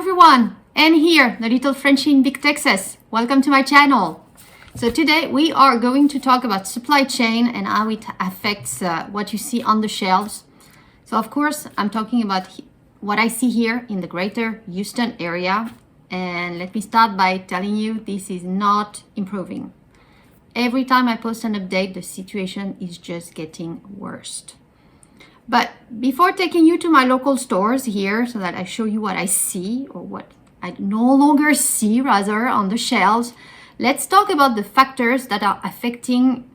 everyone, and here, the little Frenchie in Big Texas. Welcome to my channel. So today we are going to talk about supply chain and how it affects what you see on the shelves. So of course, I'm talking about what I see here in the greater Houston area. And let me start by telling you this is not improving. Every time I post an update, the situation is just getting worse. But before taking you to my local stores here so that I show you what I see or what I no longer see rather on the shelves, let's talk about the factors that are affecting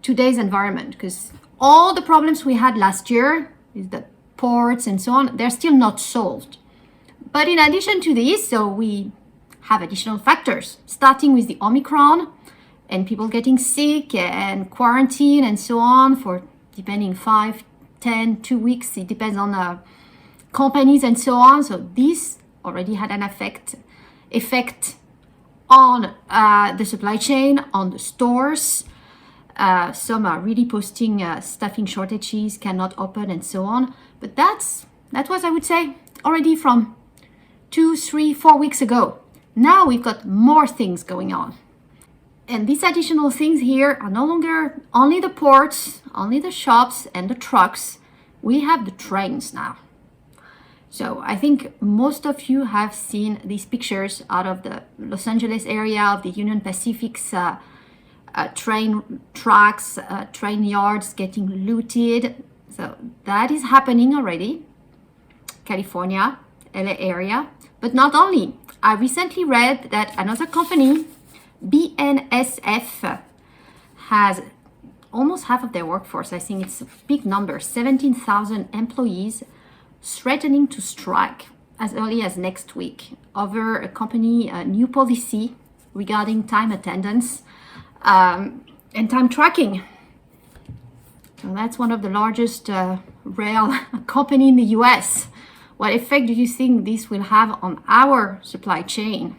today's environment, because all the problems we had last year with the ports and so on, they're still not solved. But in addition to this, so we have additional factors, starting with the Omicron and people getting sick and quarantine and so on for depending 5, 10, 2 weeks. It depends on companies and so on. So this already had an effect on the supply chain, on the stores. Some are really posting staffing shortages, cannot open and so on. But that was, I would say, already from 2, 3, 4 weeks ago. Now we've got more things going on. And these additional things here are no longer only the ports, only the shops and the trucks. We have the trains now. So I think most of you have seen these pictures out of the Los Angeles area of the Union Pacific's train tracks, train yards getting looted. So that is happening already. California, LA area. But not only. I recently read that another company, BNSF, has almost half of their workforce. I think it's a big number, 17,000 employees, threatening to strike as early as next week over a company new policy regarding time attendance and time tracking. So that's one of the largest rail company in the US. What effect do you think this will have on our supply chain?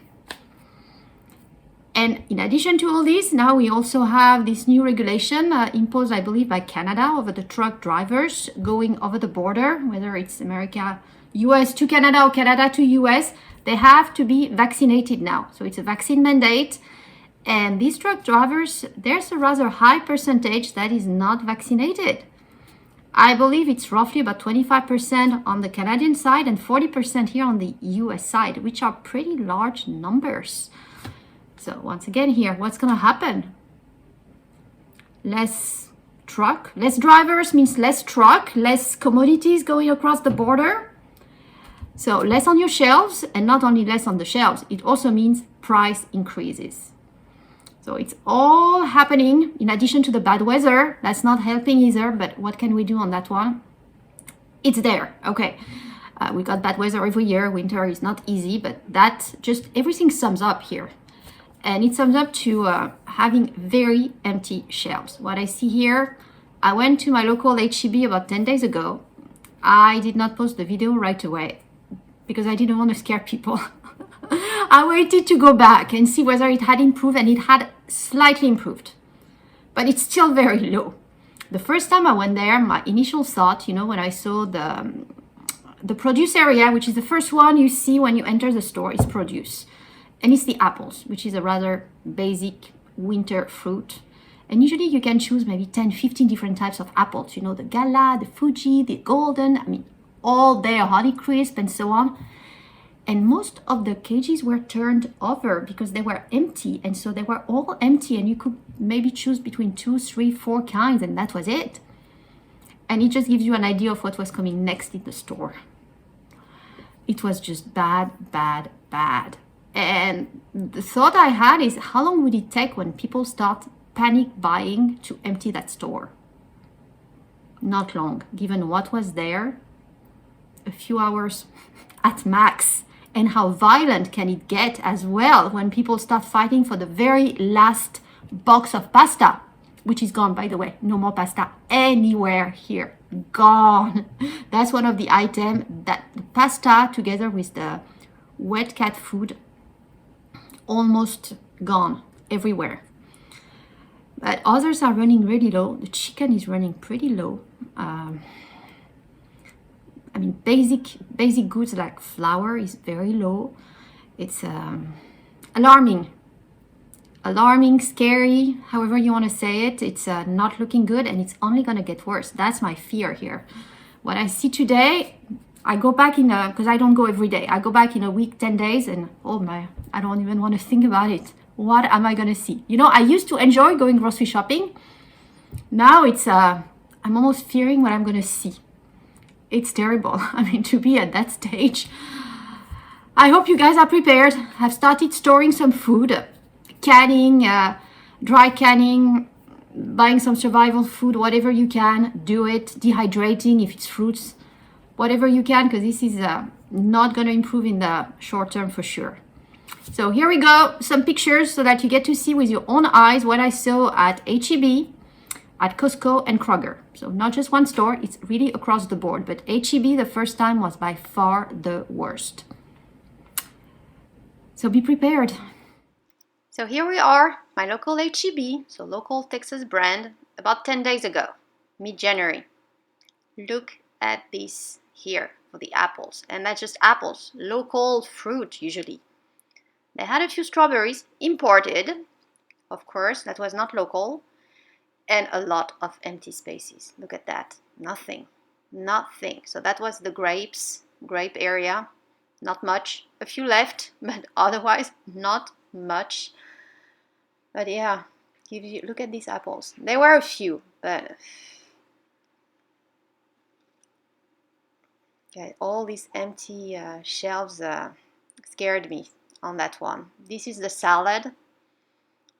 And in addition to all this, now we also have this new regulation imposed, I believe, by Canada over the truck drivers going over the border, whether it's America, US to Canada or Canada to US, they have to be vaccinated now. So it's a vaccine mandate. And these truck drivers, there's a rather high percentage that is not vaccinated. I believe it's roughly about 25% on the Canadian side and 40% here on the US side, which are pretty large numbers. So once again here, what's going to happen? Less truck, less drivers means less truck, less commodities going across the border. So less on your shelves, and not only less on the shelves, it also means price increases. So it's all happening in addition to the bad weather. That's not helping either, but what can we do on that one? It's there, okay. We got bad weather every year. Winter is not easy, but that just everything sums up here. And it sums up to having very empty shelves. What I see here, I went to my local H-E-B about 10 days ago. I did not post the video right away because I didn't want to scare people. I waited to go back and see whether it had improved, and it had slightly improved. But it's still very low. The first time I went there, my initial thought, when I saw the produce area, which is the first one you see when you enter the store, is produce. And it's the apples, which is a rather basic winter fruit. And usually you can choose maybe 10, 15 different types of apples. The Gala, the Fuji, the Golden, all there, Honeycrisp and so on. And most of the cages were turned over because they were empty. And so they were all empty, and you could maybe choose between 2, 3, 4 kinds, and that was it. And it just gives you an idea of what was coming next in the store. It was just bad, bad, bad. And the thought I had is, how long would it take when people start panic buying to empty that store? Not long, given what was there, a few hours at max. And how violent can it get as well when people start fighting for the very last box of pasta, which is gone, by the way. No more pasta anywhere here. Gone. That's one of the items that the pasta together with the wet cat food almost gone everywhere. But others are running really low. The chicken is running pretty low. I mean, basic goods like flour is very low. It's alarming, scary, however you want to say it. It's not looking good, and it's only going to get worse. That's my fear here. What I see today, I go back in because I don't go every day. I go back in a week, 10 days, and oh my, I don't even want to think about it. What am I going to see? You know, I used to enjoy going grocery shopping. Now it's, I'm almost fearing what I'm going to see. It's terrible. I mean, to be at that stage. I hope you guys are prepared. I've started storing some food, canning, dry canning, buying some survival food, whatever you can, do it. Dehydrating if it's fruits, whatever you can, because this is not going to improve in the short term for sure. So here we go, some pictures so that you get to see with your own eyes what I saw at H-E-B, at Costco and Kroger. So not just one store, it's really across the board. But H-E-B the first time was by far the worst. So be prepared. So here we are, my local H-E-B, so local Texas brand, about 10 days ago, mid-January. Look at this here for the apples. And that's just apples, local fruit usually. They had a few strawberries, imported, of course, that was not local. And a lot of empty spaces. Look at that. Nothing. So that was the grape area. Not much. A few left, but otherwise not much. But yeah, look at these apples. There were a few, but okay, all these empty shelves scared me on that one. This is the salad.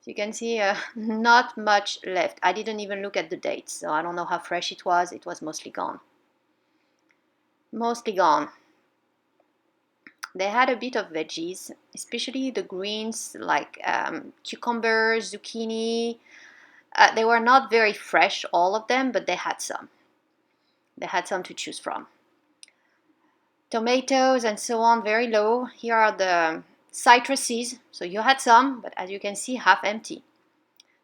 You can see not much left. I didn't even look at the dates, so I don't know how fresh it was. It was mostly gone. They had a bit of veggies, especially the greens like cucumbers, zucchini. They were not very fresh, all of them, but they had some. They had some to choose from. Tomatoes and so on, very low. Here are the citruses, so you had some, but as you can see, half empty.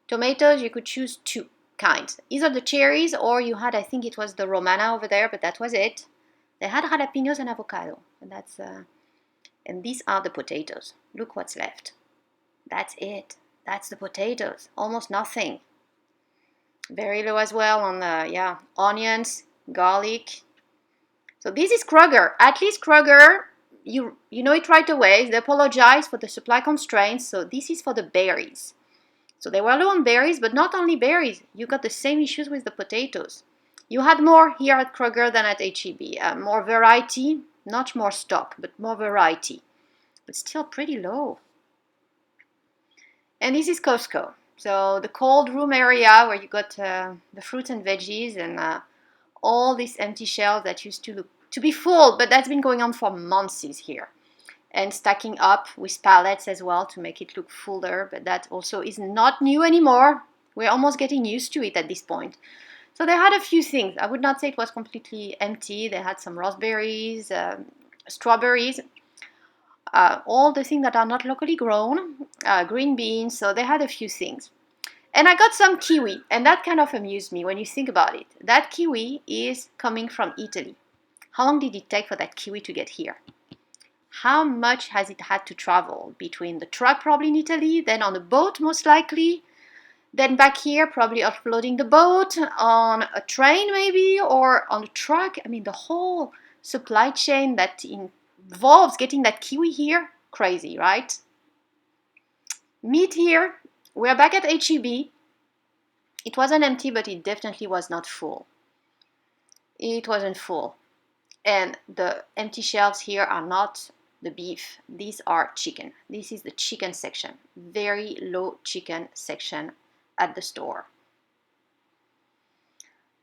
Tomatoes, you could choose two kinds, either the cherries or you had, I think it was the Romana over there, but that was it. They had jalapenos and avocado, and and these are the potatoes. Look what's left. That's it. That's the potatoes. Almost nothing. Very low as well on the onions, garlic. So this is Kroger. At least Kroger, you know it right away. They apologize for the supply constraints. So this is for the berries. So they were low on berries, but not only berries. You got the same issues with the potatoes. You had more here at Kroger than at H-E-B. More variety, not more stock, but more variety. But still pretty low. And this is Costco. So the cold room area where you got the fruits and veggies and all these empty shelves that used to look to be full, but that's been going on for months here. And stacking up with pallets as well to make it look fuller, but that also is not new anymore. We're almost getting used to it at this point. So they had a few things. I would not say it was completely empty. They had some raspberries, strawberries, all the things that are not locally grown, green beans. So they had a few things. And I got some kiwi, and that kind of amused me when you think about it. That kiwi is coming from Italy. How long did it take for that kiwi to get here? How much has it had to travel between the truck probably in Italy, then on a boat most likely, then back here probably offloading the boat, on a train maybe, or on a truck? I mean, the whole supply chain that involves getting that kiwi here, crazy, right? Meat here. We're back at H-E-B. It wasn't empty, but it definitely was not full. It wasn't full. And the empty shelves here are not the beef. These are chicken. This is the chicken section. Very low chicken section at the store.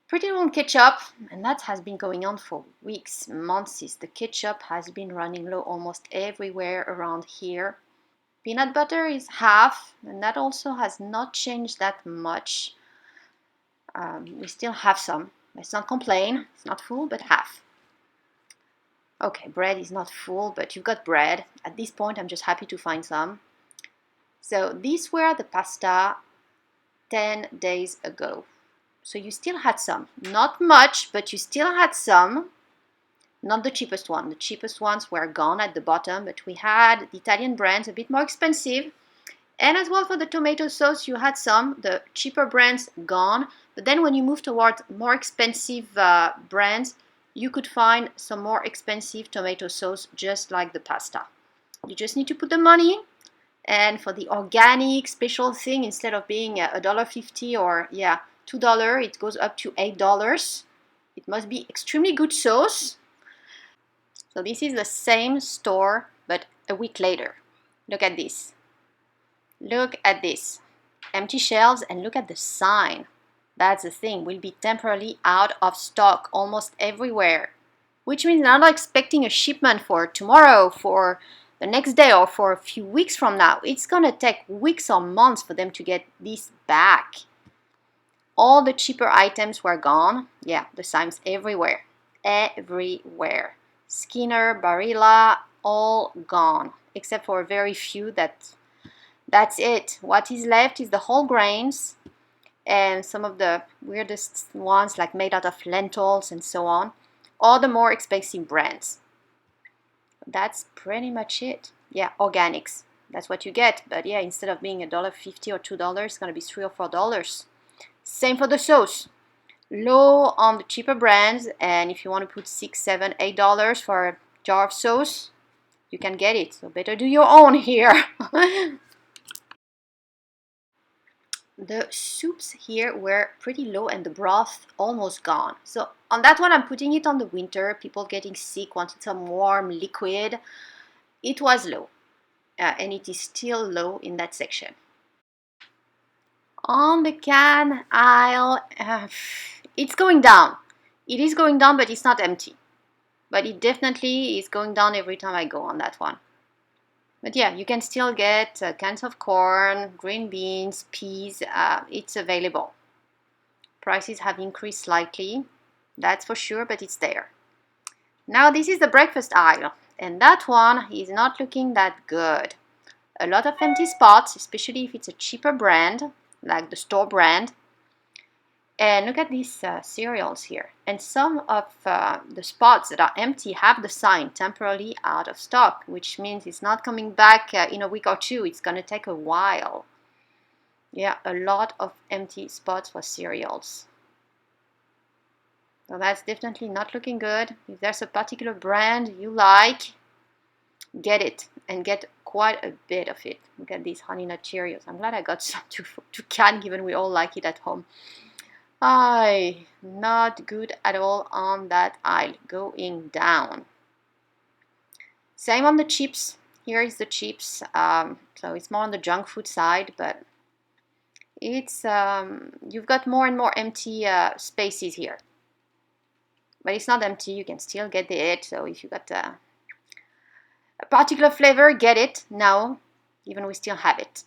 Pretty low on ketchup, and that has been going on for weeks, months. The ketchup has been running low almost everywhere around here. Peanut butter is half, and that also has not changed that much. We still have some. Let's not complain. It's not full, but half. Okay, bread is not full, but you've got bread. At this point, I'm just happy to find some. So these were the pasta 10 days ago. So you still had some. Not much, but you still had some. Not the cheapest one. The cheapest ones were gone at the bottom, but we had the Italian brands a bit more expensive. And as well for the tomato sauce, you had some, the cheaper brands gone. But then when you move towards more expensive brands, you could find some more expensive tomato sauce just like the pasta. You just need to put the money. And for the organic special thing, instead of being $1.50 or $2, it goes up to $8. It must be extremely good sauce. So this is the same store, but a week later. Look at this. Look at this. Empty shelves, and look at the sign. That's the thing. Will be temporarily out of stock almost everywhere. Which means they're not expecting a shipment for tomorrow, for the next day, or for a few weeks from now. It's going to take weeks or months for them to get this back. All the cheaper items were gone. Yeah, the signs everywhere. Everywhere. Skinner, Barilla, all gone. Except for a very few that's it. What is left is the whole grains and some of the weirdest ones like made out of lentils and so on. All the more expensive brands. That's pretty much it. Yeah, organics. That's what you get. But yeah, instead of being $1.50 or $2, it's going to be $3 or $4. Same for the sauce. Low on the cheaper brands, and if you want to put $6, $7, $8 for a jar of sauce, you can get it. So better do your own here. The soups here were pretty low and the broth almost gone. So on that one, I'm putting it on the winter. People getting sick, wanted some warm liquid. It was low, and it is still low in that section. On the can aisle, it's going down. It is going down, but it's not empty. But it definitely is going down every time I go on that one. But yeah, you can still get cans of corn, green beans, peas. It's available. Prices have increased slightly, that's for sure, but it's there. Now this is the breakfast aisle, and that one is not looking that good. A lot of empty spots, especially if it's a cheaper brand, like the store brand. And look at these cereals here. And some of the spots that are empty have the sign temporarily out of stock, which means it's not coming back in a week or two. It's going to take a while. Yeah, a lot of empty spots for cereals. So that's definitely not looking good. If there's a particular brand you like, get it and get quite a bit of it. Look at these Honey Nut Cheerios. I'm glad I got some to can, given we all like it at home. Not good at all on that aisle. Going down. Same on the chips. Here is the chips. So it's more on the junk food side, but it's you've got more and more empty spaces here. But it's not empty. You can still get it. So if you got a particular flavor, get it now. Even we still have it.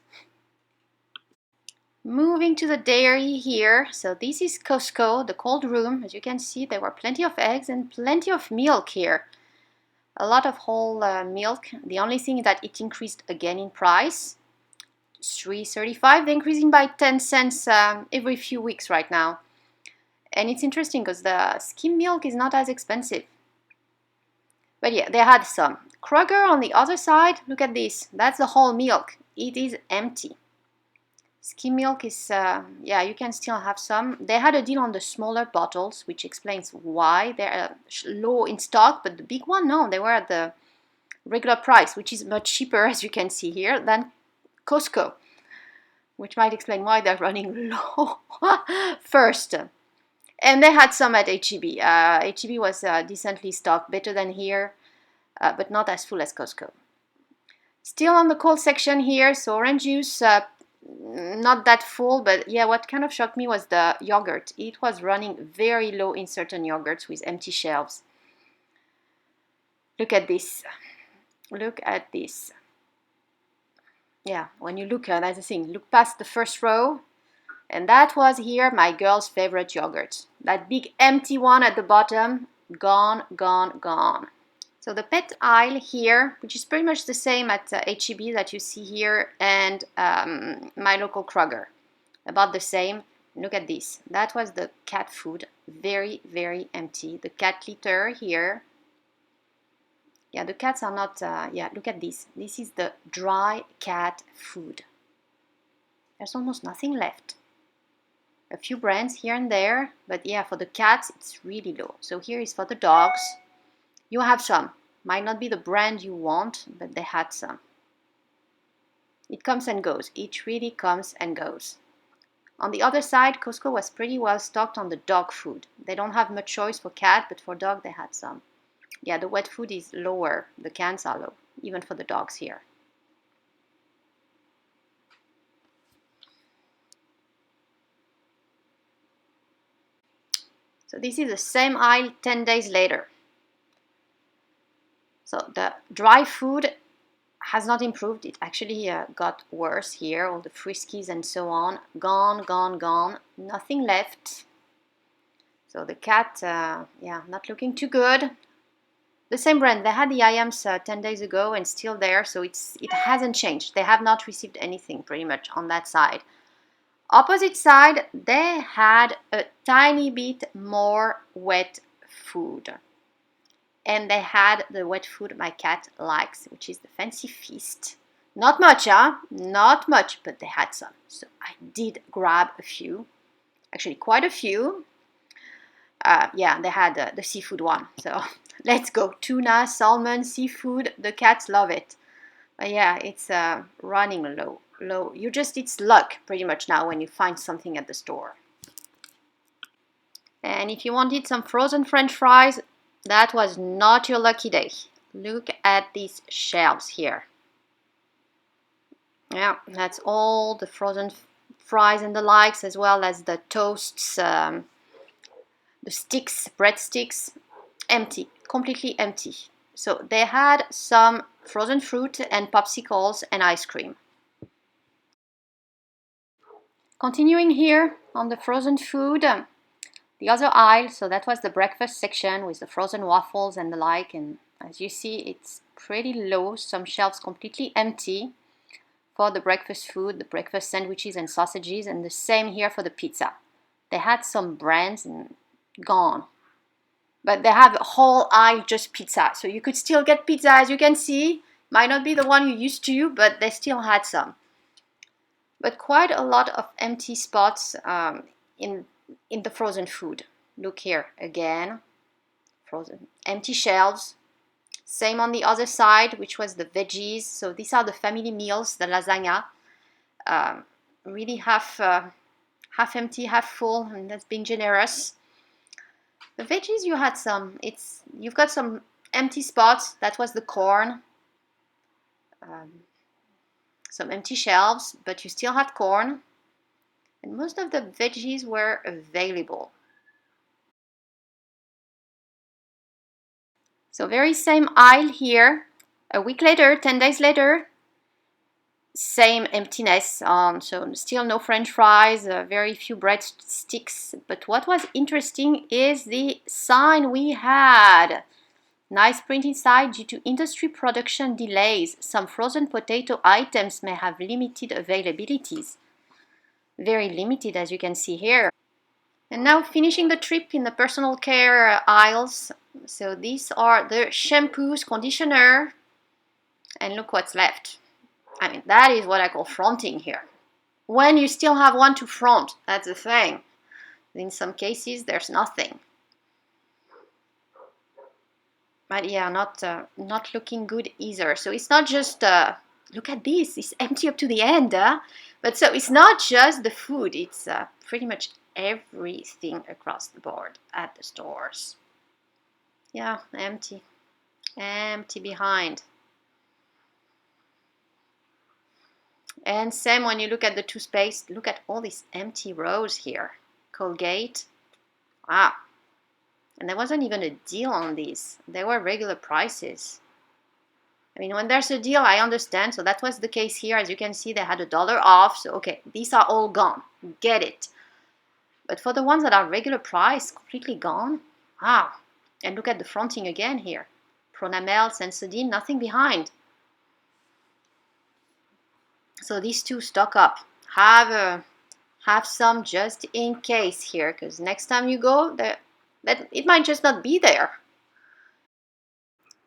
Moving to the dairy here. So this is Costco, the cold room. As you can see, there were plenty of eggs and plenty of milk here. A lot of whole milk. The only thing is that it increased again in price. $3.35. They're increasing by 10 cents every few weeks right now. And it's interesting because the skim milk is not as expensive. But yeah, they had some. Kroger on the other side, look at this. That's the whole milk. It is empty. Skim milk is, you can still have some. They had a deal on the smaller bottles, which explains why they're low in stock. But the big one, no, they were at the regular price, which is much cheaper, as you can see here, than Costco. Which might explain why they're running low first. And they had some at H-E-B. H-E-B was decently stocked, better than here, but not as full as Costco. Still on the cold section here, so orange juice, not that full, but yeah, what kind of shocked me was the yogurt. It was running very low in certain yogurts with empty shelves. Look at this. Look at this. Yeah, when you look, that's the thing, look past the first row, and that was here my girl's favorite yogurt. That big empty one at the bottom, gone, gone, gone. So the pet aisle here, which is pretty much the same at H-E-B that you see here, and my local Kroger, about the same. Look at this. That was the cat food, very, very empty. The cat litter here, Yeah, the cats are not, yeah, look at this. This is the dry cat food. There's almost nothing left. A few brands here and there, but yeah, for the cats, it's really low. So here is for the dogs. You have some. Might not be the brand you want, but they had some. It comes and goes. It really comes and goes. On the other side, Costco was pretty well stocked on the dog food. They don't have much choice for cat, but for dog, they had some. Yeah, the wet food is lower. The cans are low, even for the dogs here. So this is the same aisle 10 days later. So the dry food has not improved. It actually got worse here. All the Friskies and so on. Gone, gone, gone. Nothing left. So the cat, yeah, not looking too good. The same brand. They had the IAMs 10 days ago and still there. So it hasn't changed. They have not received anything pretty much on that side. Opposite side, they had a tiny bit more wet food. And they had the wet food my cat likes, which is the Fancy Feast. Not much, huh? Not much, but they had some. So I did grab a few. Actually, quite a few. Yeah, they had the seafood one. So let's go. Tuna, salmon, seafood. The cats love it. But yeah, it's running low. It's luck pretty much now when you find something at the store. And if you wanted some frozen French fries, that was not your lucky day. Look at these shelves here. Yeah, that's all the frozen fries and the likes, as well as the toasts, the sticks, breadsticks, empty, completely empty. So they had some frozen fruit and popsicles and ice cream. Continuing here on the frozen food, the other aisle, so that was the breakfast section with the frozen waffles and the like, and as you see, it's pretty low, some shelves completely empty for the breakfast food, the breakfast sandwiches and sausages, and the same here for the pizza. They had some brands and gone. But they have a whole aisle just pizza, so you could still get pizza, as you can see. Might not be the one you used to, but they still had some. But quite a lot of empty spots in the frozen food. Look here again, frozen empty shelves. Same on the other side, which was the veggies. So these are the family meals, the lasagna. Really half empty, half full, and that's being generous. The veggies, you had some. You've got some empty spots. That was the corn. Some empty shelves, but you still had corn. And most of the veggies were available. So very same aisle here. A week later, 10 days later, same emptiness. So still no French fries, very few breadsticks. But what was interesting is the sign we had. Nice print inside. Due to industry production delays, some frozen potato items may have limited availabilities. Very limited, as you can see here. And now finishing the trip in the personal care aisles. So these are the shampoos, conditioner, and look what's left. I mean, that is what I call fronting here. When you still have one to front, that's the thing. In some cases, there's nothing. But yeah, not looking good either. So it's not just, look at this, it's empty up to the end. But so it's not just the food, it's pretty much everything across the board at the stores. Yeah, empty. Empty behind. And same when you look at the toothpaste, look at all these empty rows here. Colgate. Wow. And there wasn't even a deal on these. They were regular prices. I mean, when there's a deal, I understand. So that was the case here. As you can see, they had $1 off. So, okay, these are all gone. Get it. But for the ones that are regular price, completely gone. Wow. And look at the fronting again here. Pronamel, Sensodyne, nothing behind. So these two stock up. Have some just in case here, because next time you go, it might just not be there.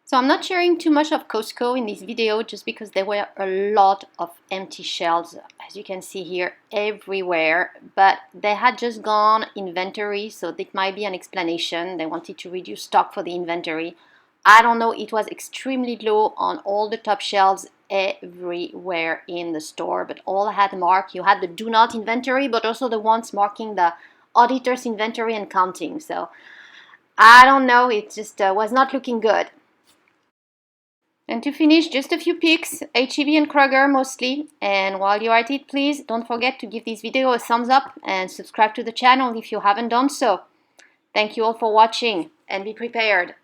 So I'm not sharing too much of Costco in this video just because there were a lot of empty shelves, as you can see here, everywhere. But they had just gone inventory, so that might be an explanation. They wanted to reduce stock for the inventory. I don't know, it was extremely low on all the top shelves everywhere in the store, but all had marked. You had the do not inventory, but also the ones marking the auditor's inventory and counting. So I don't know, it just was not looking good. And to finish, just a few picks, H-E-B and Kroger mostly. And while you're at it, please don't forget to give this video a thumbs up and subscribe to the channel if you haven't done so. Thank you all for watching and be prepared.